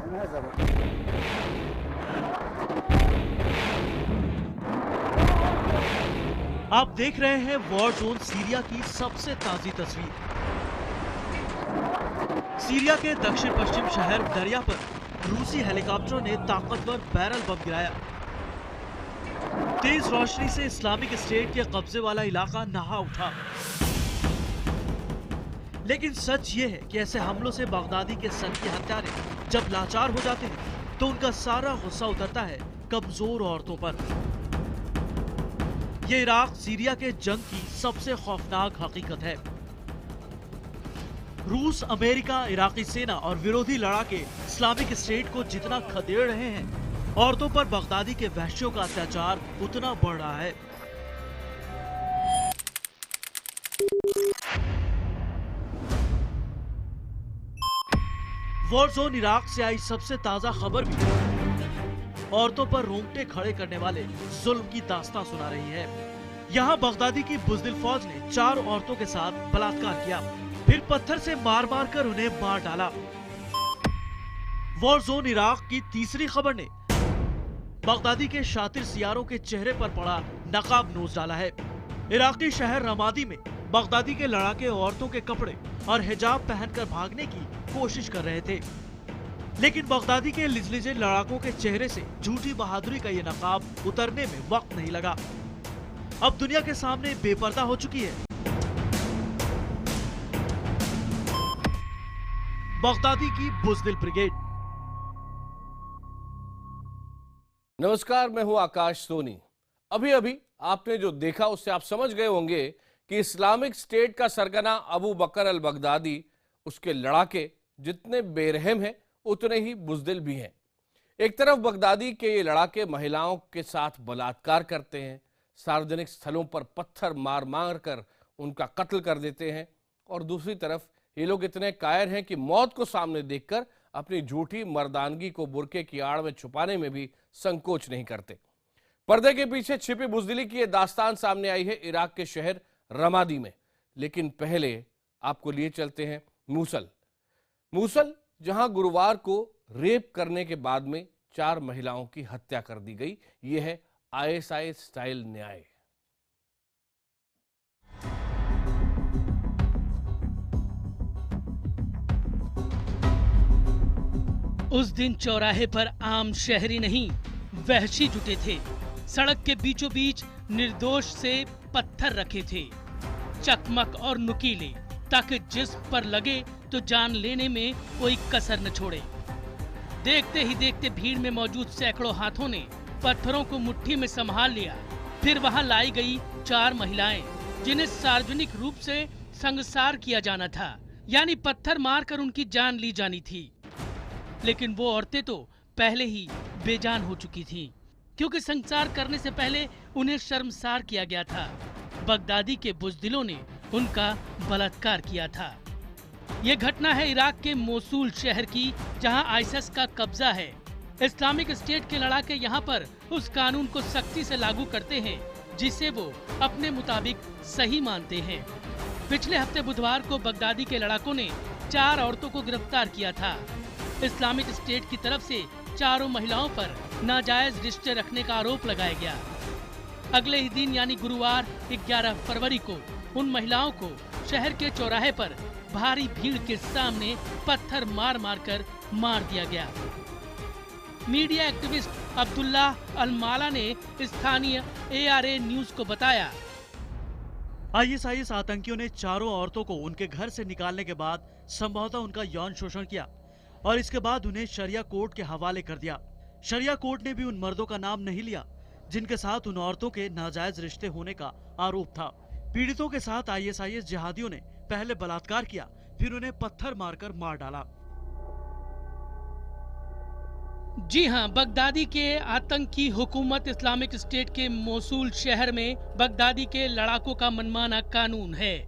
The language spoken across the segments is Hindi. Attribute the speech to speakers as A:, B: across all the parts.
A: आप देख रहे हैं वॉर जोन सीरिया की सबसे ताजी तस्वीर। सीरिया के दक्षिण पश्चिम शहर दरिया पर रूसी हेलीकॉप्टरों ने ताकतवर बैरल बम गिराया। तेज रोशनी से इस्लामिक स्टेट के कब्जे वाला इलाका नहा उठा। लेकिन सच ये है कि ऐसे हमलों से बगदादी के सन के हत्यारे जब लाचार हो जाते हैं तो उनका सारा गुस्सा उतरता है कमजोर औरतों पर। ये इराक सीरिया के जंग की सबसे खौफनाक हकीकत है। रूस, अमेरिका, इराकी सेना और विरोधी लड़ाके इस्लामिक स्टेट को जितना खदेड़ रहे हैं, औरतों पर बगदादी के वहशियों का अत्याचार उतना बढ़ रहा है। वॉर जोन इराक से आई सबसे ताजा खबर भी औरतों पर रोंगटे खड़े करने वाले जुल्म की दास्तां सुना रही है। यहाँ बगदादी की बुज़दिल फौज ने 4 औरतों के साथ बलात्कार किया, फिर पत्थर से मार मार कर उन्हें मार डाला। वॉर जोन इराक की तीसरी खबर ने बगदादी के शातिर सियारों के चेहरे पर पड़ा नकाब नोज डाला है। इराकी शहर रमादी में बगदादी के लड़ाके औरतों के कपड़े और हिजाब पहनकर भागने की कोशिश कर रहे थे, लेकिन बगदादी के लिजलिजे लड़ाकों के चेहरे से झूठी बहादुरी का ये नकाब उतरने में वक्त नहीं लगा। अब दुनिया के सामने बेपर्दा हो चुकी है। बगदादी की बुज़दिल ब्रिगेड।
B: नमस्कार, मैं हूं आकाश सोनी। अभी अभी आपने जो देखा उससे आप समझ गए होंगे कि इस्लामिक स्टेट का सरगना अबू बकर अल बगदादी, उसके लड़ाके जितने बेरहम हैं उतने ही बुज़दिल भी हैं। एक तरफ बगदादी के ये लड़ाके महिलाओं के साथ बलात्कार करते हैं, सार्वजनिक स्थलों पर पत्थर मार मार कर उनका कत्ल कर देते हैं, और दूसरी तरफ ये लोग इतने कायर हैं कि मौत को सामने देखकर अपनी झूठी मर्दानगी को बुर्के की आड़ में छुपाने में भी संकोच नहीं करते। पर्दे के पीछे छिपी बुज़दिली की ये दास्तान सामने आई है इराक के शहर रमादी में। लेकिन पहले आपको लिए चलते हैं मूसल, जहां गुरुवार को रेप करने के बाद में 4 महिलाओं की हत्या कर दी गई। यह है आईएसआई स्टाइल न्याय।
C: उस दिन चौराहे पर आम शहरी नहीं, वहशी जुटे थे। सड़क के बीचों बीच निर्दोष से पत्थर रखे थे, चकमक और नुकीले, ताकि जिस्म पर लगे तो जान लेने में कोई कसर न छोड़े। देखते ही देखते भीड़ में मौजूद सैकड़ों हाथों ने पत्थरों को मुट्ठी में संभाल लिया। फिर वहां लाई गई 4 महिलाएं, जिन्हें सार्वजनिक रूप से संगसार किया जाना था, यानी पत्थर मारकर उनकी जान ली जानी थी। लेकिन वो औरतें तो पहले ही बेजान हो चुकी थीं, क्योंकि संसार करने से पहले उन्हें शर्मसार किया गया था। बगदादी के बुज़दिलों ने उनका बलात्कार किया था। ये घटना है इराक के मोसूल शहर की, जहां आईएसआई का कब्जा है। इस्लामिक स्टेट के लड़ाके यहाँ पर उस कानून को सख्ती से लागू करते हैं जिसे वो अपने मुताबिक सही मानते हैं। पिछले हफ्ते बुधवार को बगदादी के लड़ाकों ने 4 औरतों को गिरफ्तार किया था। इस्लामिक स्टेट की तरफ से 4 महिलाओं पर नाजायज रिश्ते रखने का आरोप लगाया गया। अगले ही दिन यानी गुरुवार 11 फरवरी को उन महिलाओं को शहर के चौराहे पर भारी भीड़ के सामने पत्थर मार मार कर मार दिया गया। मीडिया एक्टिविस्ट अब्दुल्ला अल-माला ने स्थानीय ARA न्यूज को बताया,
A: आईएसआईएस आतंकियों ने 4 औरतों को उनके घर से निकालने के बाद संभवतः उनका यौन शोषण किया और इसके बाद उन्हें शरिया कोर्ट के हवाले कर दिया। शरिया कोर्ट ने भी उन मर्दों का नाम नहीं लिया जिनके साथ उन औरतों के नाजायज रिश्ते होने का आरोप था। पीड़ितों के साथ आईएसआईएस जिहादियों ने पहले बलात्कार किया, फिर उन्हें पत्थर मारकर मार डाला।
C: जी हां, बगदादी के आतंकी हुकूमत इस्लामिक स्टेट के मोसूल शहर में बगदादी के लड़ाकों का मनमाना कानून है।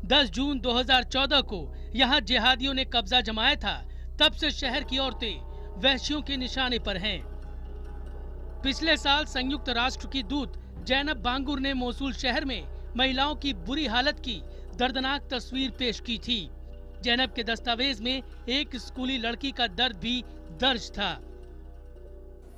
C: 10 जून 2014 को यहां जिहादियों ने कब्जा जमाया था। तब से शहर की औरतें वहशियों के निशाने पर हैं। पिछले साल संयुक्त राष्ट्र की दूत जैनब बांगुर ने मोसूल शहर में महिलाओं की बुरी हालत की दर्दनाक तस्वीर पेश की थी। जैनब के दस्तावेज में एक स्कूली लड़की का दर्द भी दर्ज था।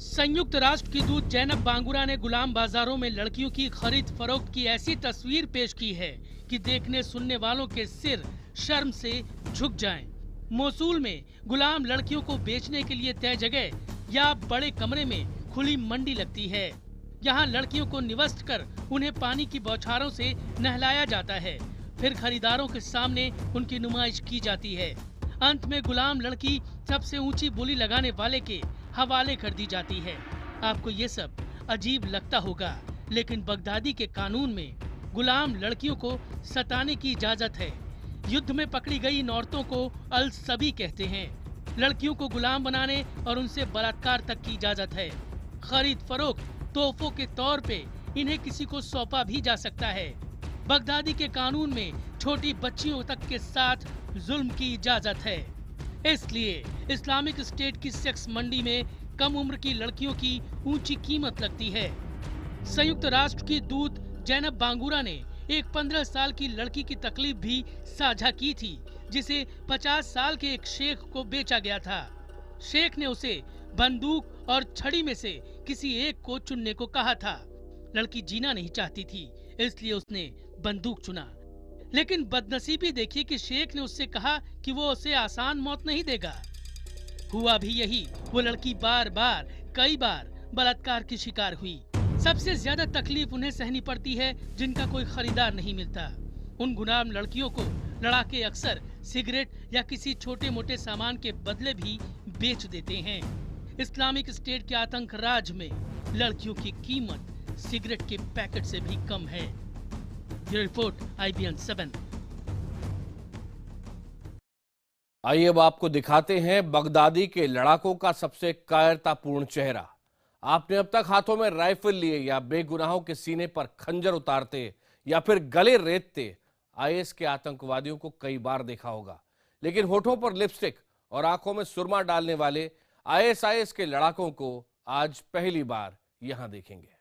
C: संयुक्त राष्ट्र की दूत जैनब बांगुरा ने गुलाम बाजारों में लड़कियों की खरीद फरोख्त की ऐसी तस्वीर पेश की है कि देखने सुनने वालों के सिर शर्म से झुक जाएं। मोसूल में गुलाम लड़कियों को बेचने के लिए तय जगह या बड़े कमरे में खुली मंडी लगती है। यहाँ लड़कियों को निवस्त कर उन्हें पानी की बौछारों से नहलाया जाता है, फिर खरीदारों के सामने उनकी नुमाइश की जाती है। अंत में गुलाम लड़की सबसे ऊंची बोली लगाने वाले के हवाले कर दी जाती है। आपको ये सब अजीब लगता होगा, लेकिन बगदादी के कानून में गुलाम लड़कियों को सताने की इजाजत है। युद्ध में पकड़ी गई इन औरतों को अल सभी कहते हैं। लड़कियों को गुलाम बनाने और उनसे बलात्कार तक की इजाजत है। खरीद फरोख्त तोहफों के तौर पे इन्हें किसी को सौंपा भी जा सकता है। बगदादी के कानून में छोटी बच्चियों तक के साथ जुल्म की इजाजत है। इसलिए इस्लामिक स्टेट की सेक्स मंडी में कम उम्र की लड़कियों की ऊंची कीमत लगती है। संयुक्त राष्ट्र की दूत जैनब बांगुरा ने एक 15 साल की लड़की की तकलीफ भी साझा की थी, जिसे 50 साल के एक शेख को बेचा गया था। शेख ने उसे बंदूक और छड़ी में से किसी एक को चुनने को कहा था। लड़की जीना नहीं चाहती थी, इसलिए उसने बंदूक चुना। लेकिन बदनसीबी देखिए कि शेख ने उससे कहा कि वो उसे आसान मौत नहीं देगा। हुआ भी यही। वो लड़की बार बार कई बार बलात्कार की शिकार हुई। सबसे ज्यादा तकलीफ उन्हें सहनी पड़ती है जिनका कोई खरीदार नहीं मिलता। उन गुलाम लड़कियों को लड़ाके अक्सर सिगरेट या किसी छोटे मोटे सामान के बदले भी बेच देते हैं। इस्लामिक स्टेट के आतंक राज में लड़कियों की कीमत सिगरेट के पैकेट से भी कम है। ये रिपोर्ट IBN 7।
B: आइए अब आपको दिखाते हैं बगदादी के लड़ाकों का सबसे कायरतापूर्ण चेहरा। आपने अब तक हाथों में राइफल लिए या बेगुनाहों के सीने पर खंजर उतारते या फिर गले रेतते IS के आतंकवादियों को कई बार देखा होगा, लेकिन होठों पर लिपस्टिक और आंखों में सुरमा डालने वाले ISIS के लड़ाकों को आज पहली बार यहां देखेंगे।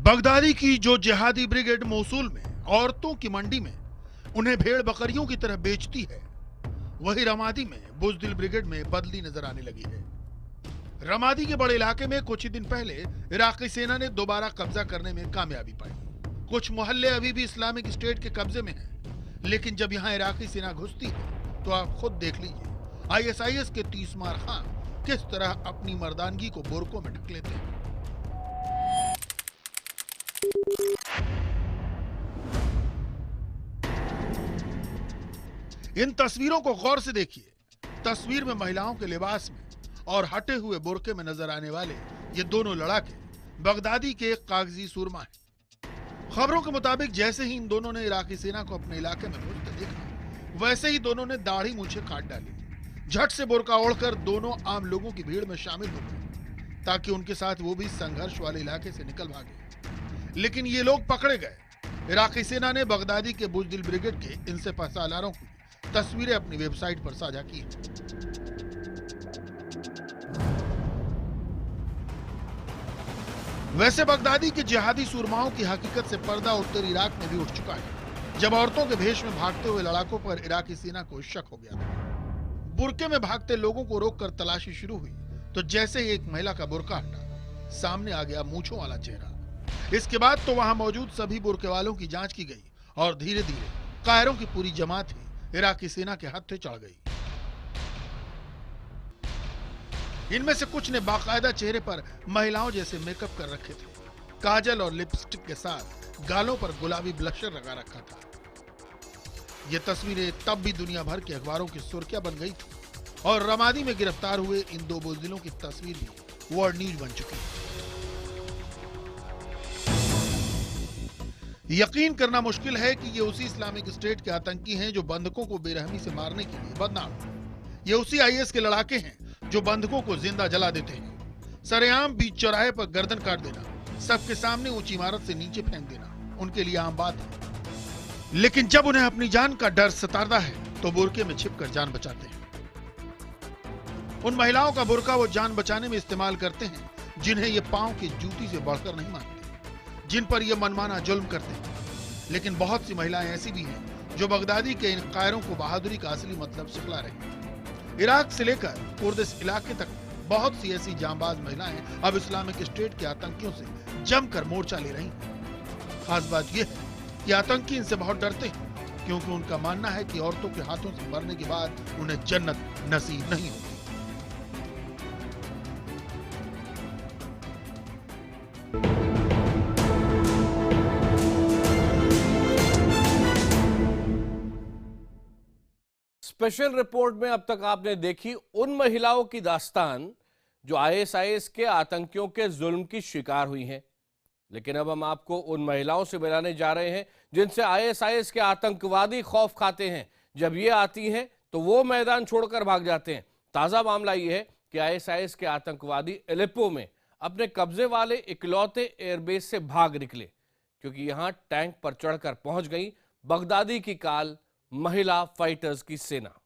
D: बगदादी की जो जिहादी ब्रिगेड मोसूल में औरतों की मंडी में उन्हें भेड़ बकरियों की तरह बेचती है, वही रमादी में बुज़दिल ब्रिगेड में बदली नजर आने लगी है। रमादी के बड़े इलाके में कुछ ही दिन पहले इराकी सेना ने दोबारा कब्जा करने में कामयाबी पाई। कुछ मोहल्ले अभी भी इस्लामिक स्टेट के कब्जे में हैं, लेकिन जब यहां इराकी सेना घुसती है तो आप खुद देख लीजिए ISIS के 30 मार खां किस तरह अपनी मर्दानगी को बोरकों में ढक लेते हैं। इन तस्वीरों को गौर से देखिए। तस्वीर में महिलाओं के लिबास में और हटे हुए बुरके में नजर आने वाले ये दोनों लड़ाके बगदादी के एक कागजी सुरमा हैं। खबरों के मुताबिक जैसे ही इन दोनों ने इराकी सेना को अपने इलाके में घुसते देखा, वैसे ही दोनों ने दाढ़ी मूछे काट डाली। झट से बुरका ओढ़कर दोनों आम लोगों की भीड़ में शामिल हो गए ताकि उनके साथ वो भी संघर्ष वाले इलाके से निकल भागे, लेकिन ये लोग पकड़े गए। इराकी सेना ने बगदादी के बुज़दिल ब्रिगेड के इन सिपहसालारों की तस्वीरें अपनी वेबसाइट पर साझा की हैं। वैसे बगदादी के जिहादी सुरमाओं की हकीकत से पर्दा उत्तर इराक में भी उठ चुका है, जब औरतों के भेष में भागते हुए लड़ाकों पर इराकी सेना को शक हो गया था। बुरके में भागते लोगों को रोककर तलाशी शुरू हुई तो जैसे ही एक महिला का बुरका हटा, सामने आ गया मूंछों वाला चेहरा। इसके बाद तो वहां मौजूद सभी बुरके वालों की जांच की गई और धीरे धीरे कायरों की पूरी जमात ही इराकी सेना के हत्थे चढ़ गई। इनमें से कुछ ने बाकायदा चेहरे पर महिलाओं जैसे मेकअप कर रखे थे, काजल और लिपस्टिक के साथ गालों पर गुलाबी ब्लशर लगा रखा था। ये तस्वीरें तब भी दुनिया भर के अखबारों की सुर्खियां बन गई थी और रमादी में गिरफ्तार हुए इन दो बुज़दिलों की तस्वीर भी वर्ल्ड न्यूज बन चुकी है। यकीन करना मुश्किल है कि ये उसी इस्लामिक स्टेट के आतंकी हैं जो बंधकों को बेरहमी से मारने के लिए बदनाम। ये उसी IS के लड़ाके हैं जो बंधकों को जिंदा जला देते हैं। सरेआम बीच चौराहे पर गर्दन काट देना, सबके सामने ऊंची इमारत से नीचे फेंक देना उनके लिए आम बात है। लेकिन जब उन्हें अपनी जान का डर सताता है तो बुरके में छिपकर जान बचाते हैं। उन महिलाओं का बुरका वो जान बचाने में इस्तेमाल करते हैं जिन्हें ये पांव की जूती से बढ़कर नहीं मानते, जिन पर ये मनमाना जुल्म करते हैं। लेकिन बहुत सी महिलाएं ऐसी भी हैं जो बगदादी के इन कायरों को बहादुरी का असली मतलब सिखला रही हैं। इराक से लेकर कुर्दिश इलाके तक बहुत सी ऐसी जांबाज महिलाएं अब इस्लामिक स्टेट के आतंकियों से जमकर मोर्चा ले रही हैं। खास बात यह है कि आतंकी इनसे बहुत डरते हैं, क्योंकि उनका मानना है कि औरतों के हाथों से मरने के बाद उन्हें जन्नत नसीब नहीं होती।
B: स्पेशल रिपोर्ट में अब तक आपने देखी उन महिलाओं की दास्तान जो आईएसआईएस के आतंकियों के जुल्म की शिकार हुई हैं। लेकिन अब हम आपको उन महिलाओं से मिलाने जा रहे हैं जिनसे आईएसआईएस के आतंकवादी खौफ खाते हैं। जब ये आती हैं तो वो मैदान छोड़कर भाग जाते हैं। ताजा मामला ये है कि आईएसआईएस के आतंकवादी एलेप्पो में अपने कब्जे वाले इकलौते एयरबेस से भाग निकले, क्योंकि यहां टैंक पर चढ़कर पहुंच गई बगदादी की काल महिला फाइटर्स की सेना।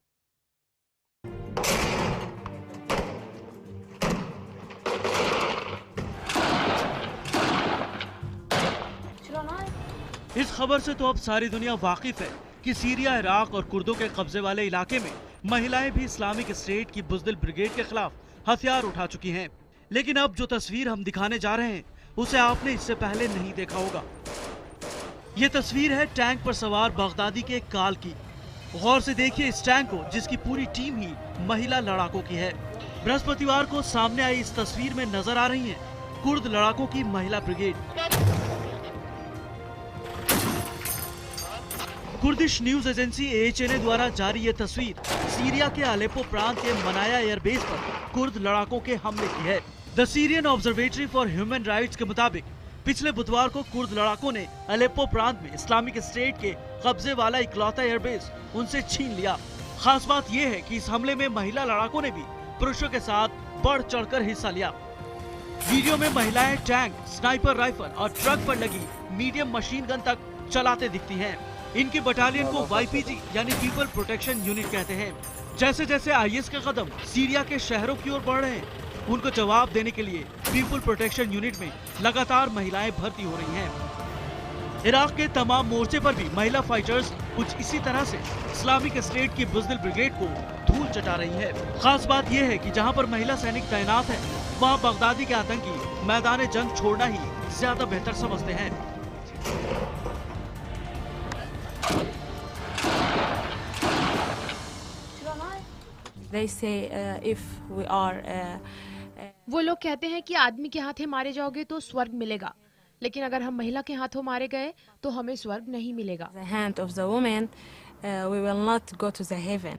A: इस खबर से तो अब सारी दुनिया वाकिफ है कि सीरिया, इराक और कुर्दों के कब्जे वाले इलाके में महिलाएं भी इस्लामिक स्टेट की बुज़दिल ब्रिगेड के खिलाफ हथियार उठा चुकी हैं। लेकिन अब जो तस्वीर हम दिखाने जा रहे हैं उसे आपने इससे पहले नहीं देखा होगा। ये तस्वीर है टैंक पर सवार बगदादी के काल की। गौर से देखिए इस टैंक को, जिसकी पूरी टीम ही महिला लड़ाकों की है। बृहस्पतिवार को सामने आई इस तस्वीर में नजर आ रही है कुर्द लड़ाकों की महिला brigade. Kurdish news agency AHNA द्वारा जारी ये तस्वीर सीरिया के अलेप्पो प्रांत के मनाया एयरबेस पर कुर्द लड़ाकों के हमले की है। The Syrian observatory for human rights के मुताबिक पिछले बुधवार को कुर्द लड़ाकों ने अलेप्पो प्रांत में इस्लामिक स्टेट के कब्जे वाला इकलौता एयरबेस उनसे छीन लिया। खास बात यह है कि इस हमले में महिला लड़ाकों ने भी पुरुषों के साथ बढ़ चढ़कर हिस्सा लिया। वीडियो में महिलाएं टैंक, स्नाइपर राइफल और ट्रक पर लगी मीडियम मशीन गन तक चलाते दिखती हैं। इनकी बटालियन को YPG यानी पीपल प्रोटेक्शन यूनिट कहते हैं। जैसे जैसे IS के कदम सीरिया के शहरों की ओर बढ़ रहे हैं, उनको जवाब देने के लिए पीपल प्रोटेक्शन यूनिट में लगातार महिलाएं भर्ती हो रही हैं। इराक के तमाम मोर्चे पर भी महिला फाइटर्स कुछ इसी तरह से इस्लामिक स्टेट की बुज़दिल ब्रिगेड को धूल चटा रही है। खास बात यह है कि जहां पर महिला सैनिक तैनात है, वहां बगदादी के आतंकी मैदान जंग छोड़ना ही ज्यादा बेहतर समझते हैं।
E: They say if we are
F: वो लोग कहते हैं कि आदमी के हाथे मारे जाओगे तो स्वर्ग मिलेगा, लेकिन अगर हम महिला के हाथों मारे गए तो हमें स्वर्ग नहीं मिलेगा।
E: the hand of the woman, we will not go to the heaven.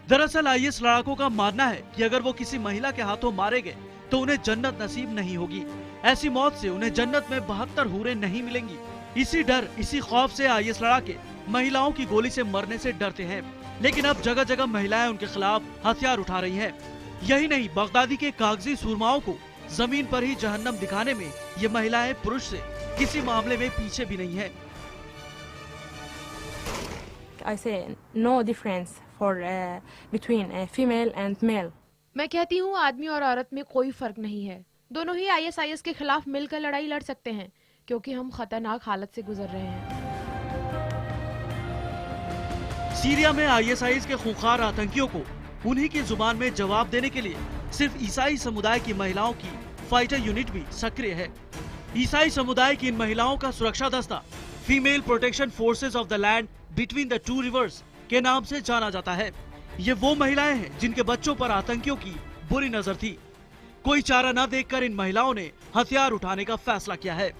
A: दरअसल IS लड़ाकों का मानना है कि अगर वो किसी महिला के हाथों मारे गए तो उन्हें जन्नत नसीब नहीं होगी। ऐसी मौत से उन्हें जन्नत में 72 हूरें नहीं मिलेंगी। इसी डर, इसी खौफ से IS लड़ाके महिलाओं की गोली से मरने से डरते हैं। लेकिन अब जगह जगह महिलाएं उनके खिलाफ हथियार उठा रही हैं। यही नहीं, बगदादी के कागजी सुरमाओं को जमीन पर ही जहन्नम दिखाने में ये महिलाएं पुरुष से किसी मामले में पीछे भी नहीं है।
E: I say no difference for between female and male.
F: मैं कहती हूँ आदमी और औरत में कोई फर्क नहीं है। दोनों ही ISIS के खिलाफ मिलकर लड़ाई लड़ सकते हैं, क्योंकि हम खतरनाक हालत से गुजर रहे हैं।
A: सीरिया में ISIS के खूंखार आतंकियों को उन्हीं की जुबान में जवाब देने के लिए सिर्फ ईसाई समुदाय की महिलाओं की फाइटर यूनिट भी सक्रिय है। ईसाई समुदाय की इन महिलाओं का सुरक्षा दस्ता female protection forces of the land between the two reverse के नाम से जाना जाता है। ये वो महिलाएं हैं जिनके बच्चों पर आतंकियों की बुरी नजर थी। कोई चारा न देखकर इन महिलाओं ने हथियार उठाने का फैसला किया है।